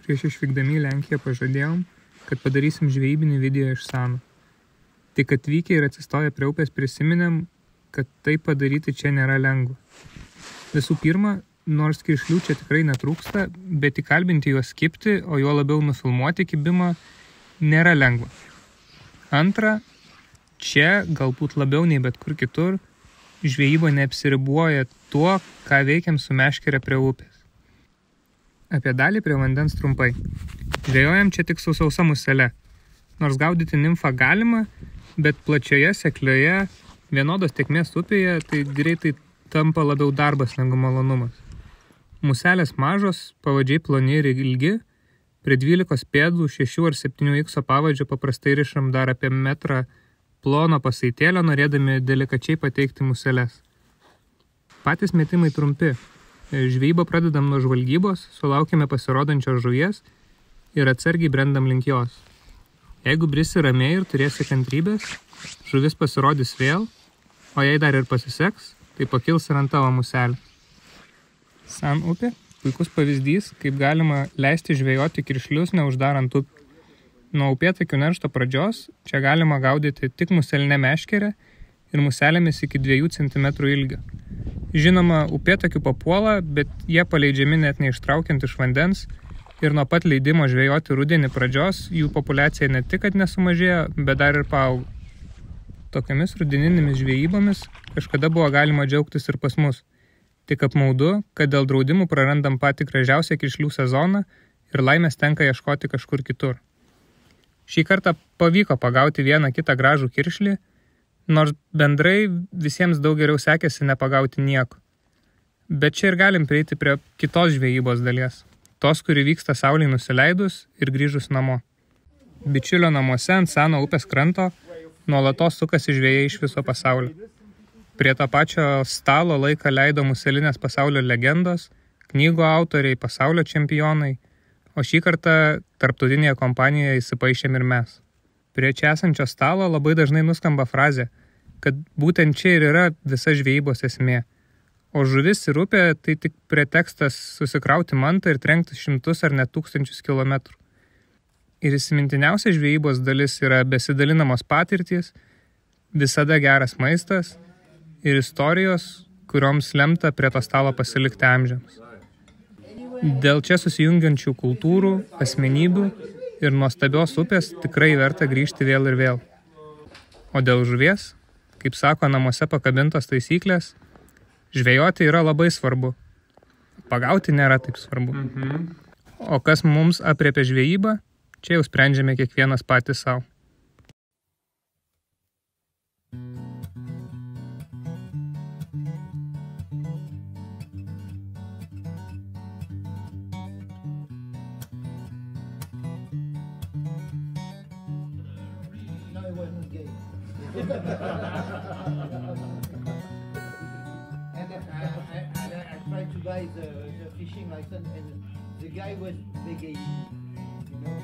prieš išvykdami į Lenkiją pažadėjom, kad padarysim žvejybinį video iš Sano. Tik atvykę ir atsistoję prie upės prisiminėm, kad tai padaryti čia nėra lengva. Visų pirma, nors kiršlių čia tikrai netrūksta, bet įkalbinti juos kibti, o juo labiau nufilmuoti kibimą, nėra lengva. Antra, čia, galbūt labiau nei bet kur kitur, žvejyba neapsiribuoja tuo, ką veikiam su meškere prie upės. Apie dalį prie vandens trumpai. Žvejojam čia tik su sausa musele. Nors gaudyti nimfą galima, bet plačioje, seklioje, vienodos tėkmės upėje tai greitai tampa labiau darbas negu malonumas. Muselės mažos, pavadžiai ploni ir ilgi, prie 12 pėdų 6 ar 7 ikso pavadžio paprastai rišam dar apie metrą plono pasaitėlio, norėdami delikačiai pateikti museles. Patys metimai trumpi. Žvejybą pradedam nuo žvalgybos, sulaukime pasirodančios žuvies ir atsargiai brendam link jos. Jeigu brisi ramiai ir turėsi kantrybės, žuvis pasirodys vėl, o jei dar ir pasiseks, tai pakils ir ant tavo muselį. San upė – puikus pavyzdys, kaip galima leisti žvejoti kiršlius neuždarant upių. Nuo upėtakių neršto pradžios čia galima gaudyti tik muselinę meškerę ir muselėmis iki 2 cm ilgio. Žinoma, upėtakių papuola, bet jie paleidžiami net neištraukiant iš vandens ir nuo pat leidimo žvejoti rudenį pradžios jų populiacija ne tik, kad nesumažėjo, bet dar ir paaugo. Tokiamis rudeninėmis žvejybomis kažkada buvo galima džiaugtis ir pas mus. Tik apmaudu, kad dėl draudimų prarandam patį gražiausią kiršlių sezoną ir laimės tenka ieškoti kažkur kitur. Šį kartą pavyko pagauti vieną kitą gražų kiršlį, nors bendrai visiems daug geriau sekėsi nepagauti nieko. Bet čia ir galim prieiti prie kitos žvejybos dalies, tos, kuri vyksta saulei nusileidus ir grįžus namo. Bičiulio namuose ant Sano upės kranto nuolatos sukasi žvejai iš viso pasaulio. Prie to pačio stalo laiką leido muselinės pasaulio legendos, knygų autoriai, pasaulio čempionai, o šį kartą tarptautinėje kompanijoje įsipaišėm ir mes. Prie čia esančio stalo labai dažnai nuskamba frazė, kad būtent čia ir yra visa žvejybos esmė, o žuvis ir upė tai tik pretekstas susikrauti mantą ir trenkti 100 ar net 1000 kilometrų. Ir įsimintiniausia žvejybos dalis yra besidalinamos patirtys, visada geras maistas ir istorijos, kurioms lemta prie to stalo pasilikti amžiams. Dėl čia susijungiančių kultūrų, asmenybių ir nuostabios upės tikrai verta grįžti vėl ir vėl. O dėl žuvies, kaip sako namuose pakabintos taisyklės, žvejoti yra labai svarbu. Pagauti nėra taip svarbu. O kas mums apriepia žvejybą, čia jau sprendžiame kiekvienas patys savo. And I tried to buy the fishing license, and the guy was begging, you know.